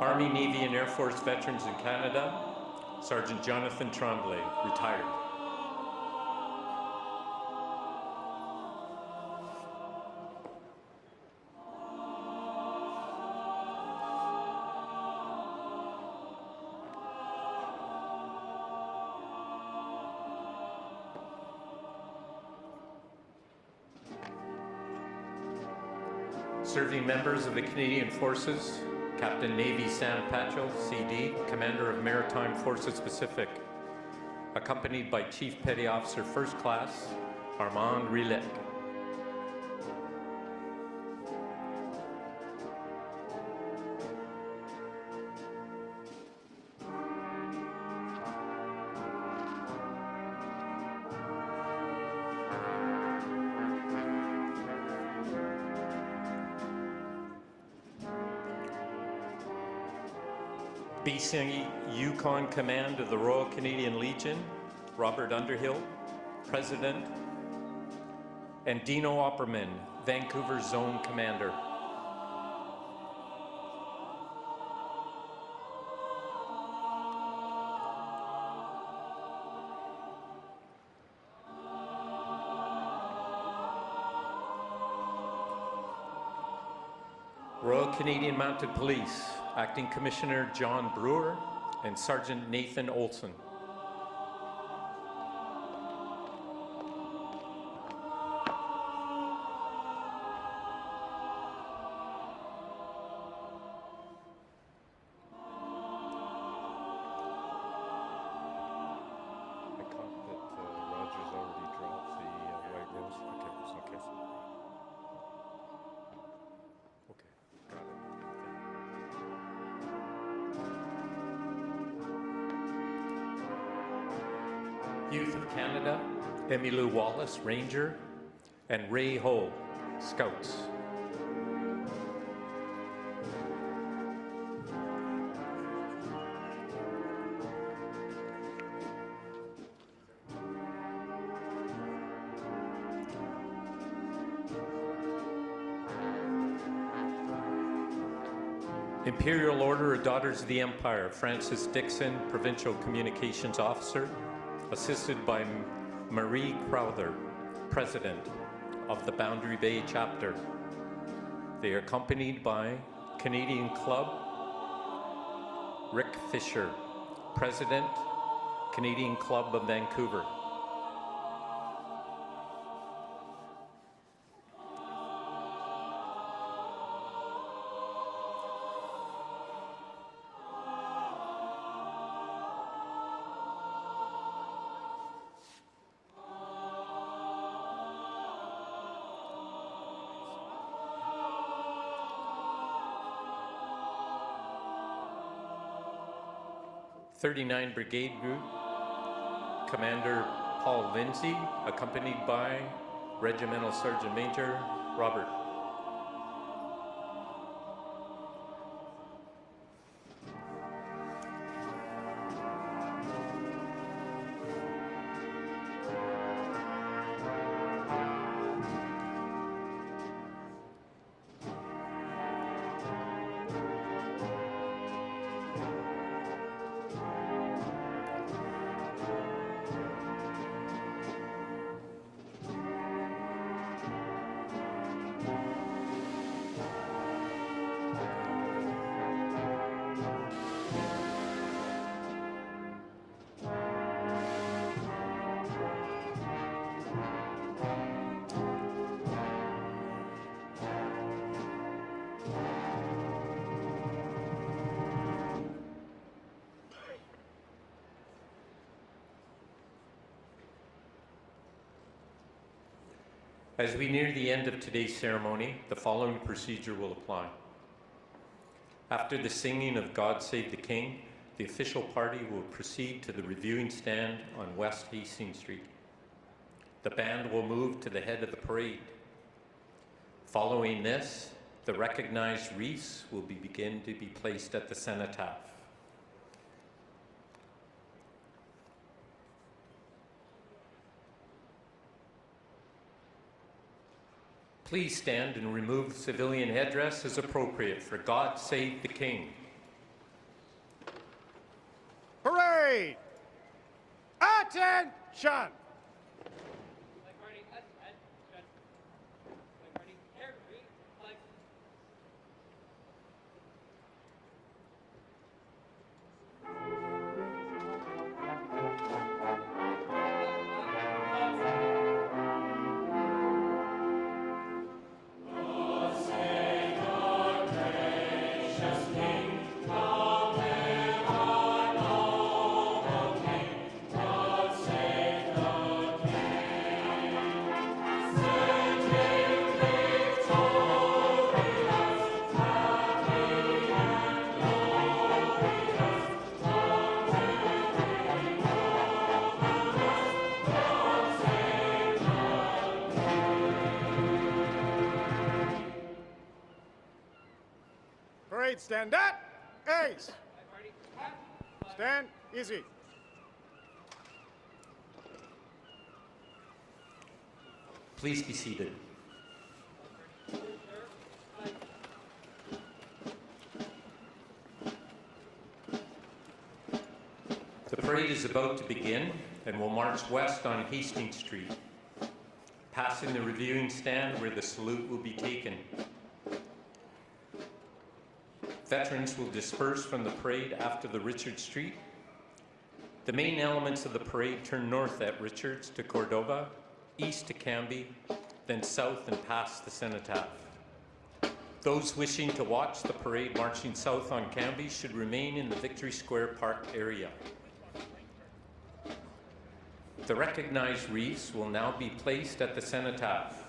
Army, Navy, and Air Force veterans in Canada, Sergeant Jonathan Tremblay, retired. Serving members of the Canadian Forces, Captain Navy Sam Patchell, CD, Commander of Maritime Forces Pacific, accompanied by Chief Petty Officer First Class, Armand Rilek. BC Yukon Command of the Royal Canadian Legion, Robert Underhill, President, and Dino Opperman, Vancouver Zone Commander. Royal Canadian Mounted Police, Acting Commissioner John Brewer and Sergeant Nathan Olson. Youth of Canada, Emmylou Wallace, Ranger, and Ray Ho, Scouts. Imperial Order of Daughters of the Empire, Francis Dixon, Provincial Communications Officer, assisted by Marie Crowther, President of the Boundary Bay Chapter. They are accompanied by Canadian Club, Rick Fisher, President, Canadian Club of Vancouver. '39 Brigade Group, Commander Paul Lindsay, accompanied by Regimental Sergeant Major Robert. As we near the end of today's ceremony, the following procedure will apply. After the singing of God Save the King, the official party will proceed to the reviewing stand on West Hastings Street. The band will move to the head of the parade. Following this, the recognized wreaths will begin to be placed at the cenotaph. Please stand and remove civilian headdress as appropriate for God Save the King. Parade! Attention! Parade stand at A's. Stand easy. Please be seated. The parade is about to begin and will march west on Hastings Street, passing the reviewing stand where the salute will be taken. Veterans will disperse from the parade after the Richard Street. The main elements of the parade turn north at Richards to Cordova, east to Cambie, then south and past the Cenotaph. Those wishing to watch the parade marching south on Cambie should remain in the Victory Square Park area. The recognized wreaths will now be placed at the Cenotaph.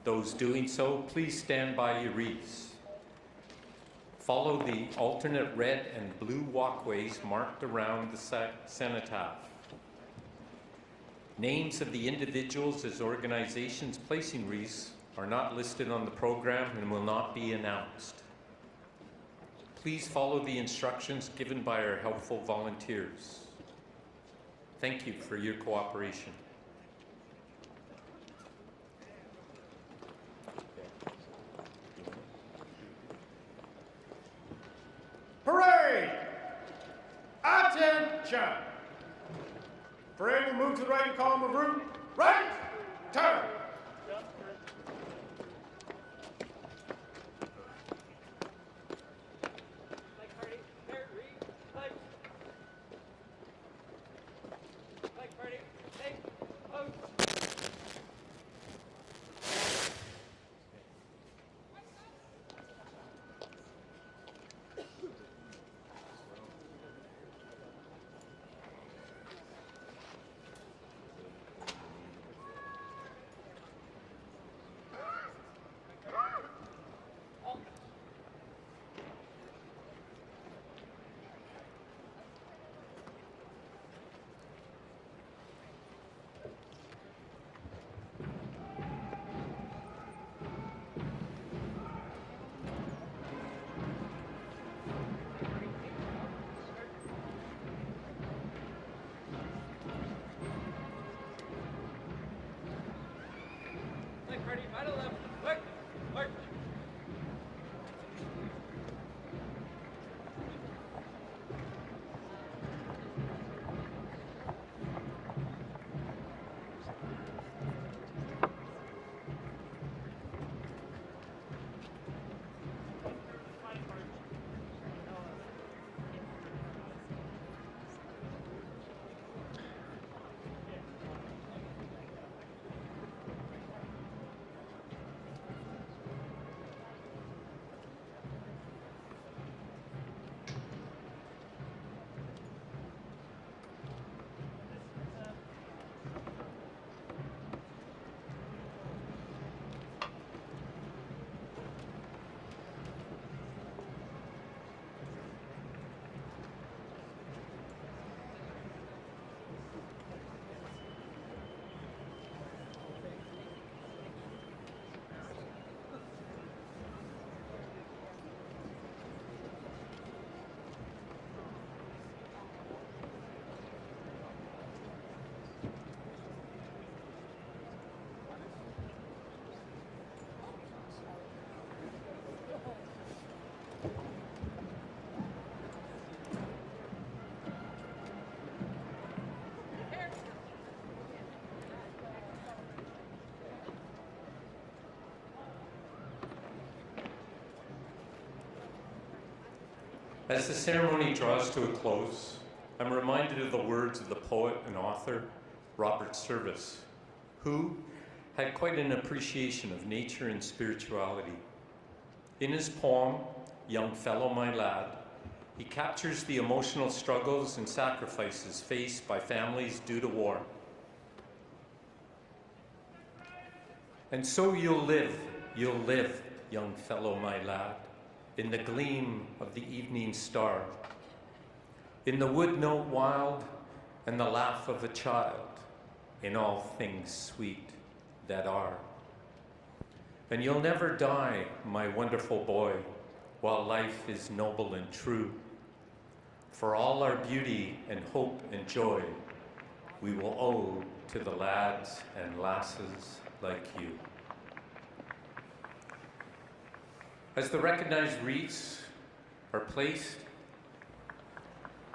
Those doing so, please stand by your wreaths. Follow the alternate red and blue walkways marked around the Cenotaph. Names of the individuals as organizations placing wreaths are not listed on the program and will not be announced. Please follow the instructions given by our helpful volunteers. Thank you for your cooperation. Parade! Attention! Parade will move to the right in column of route. Right! Turn! As the ceremony draws to a close, I'm reminded of the words of the poet and author, Robert Service, who had quite an appreciation of nature and spirituality. In his poem, Young Fellow My Lad, he captures the emotional struggles and sacrifices faced by families due to war. And so you'll live, young fellow my lad, in the gleam of the evening star, in the wood note wild and the laugh of a child, in all things sweet that are. And you'll never die, my wonderful boy, while life is noble and true. For all our beauty and hope and joy, we will owe to the lads and lasses like you. As the recognized wreaths are placed,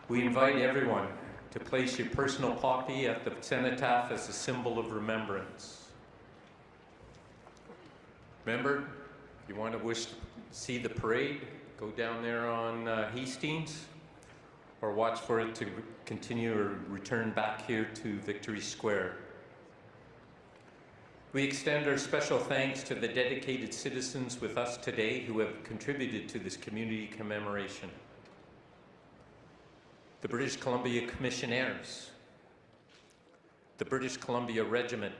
we invite everyone to place your personal poppy at the cenotaph as a symbol of remembrance. Remember, if you want to see the parade, go down there on Hastings, or watch for it to continue or return back here to Victory Square. We extend our special thanks to the dedicated citizens with us today who have contributed to this community commemoration. The British Columbia Commissionaires, the British Columbia Regiment,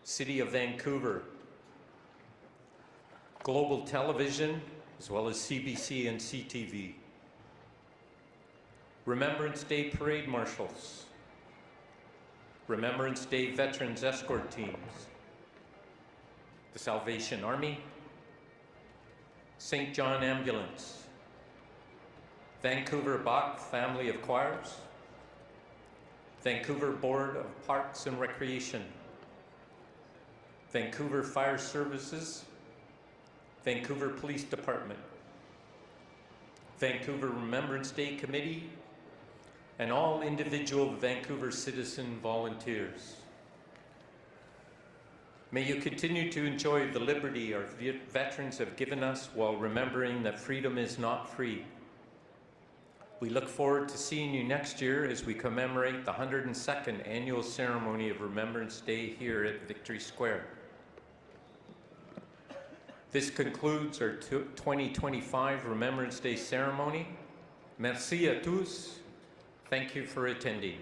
City of Vancouver, Global Television, as well as CBC and CTV, Remembrance Day Parade Marshals, Remembrance Day Veterans Escort Teams, the Salvation Army, St. John Ambulance, Vancouver Bach Family of Choirs, Vancouver Board of Parks and Recreation, Vancouver Fire Services, Vancouver Police Department, Vancouver Remembrance Day Committee, and all individual Vancouver citizen volunteers. May you continue to enjoy the liberty our veterans have given us while remembering that freedom is not free. We look forward to seeing you next year as we commemorate the 102nd annual ceremony of Remembrance Day here at Victory Square. This concludes our 2025 Remembrance Day ceremony. Merci à tous. Thank you for attending.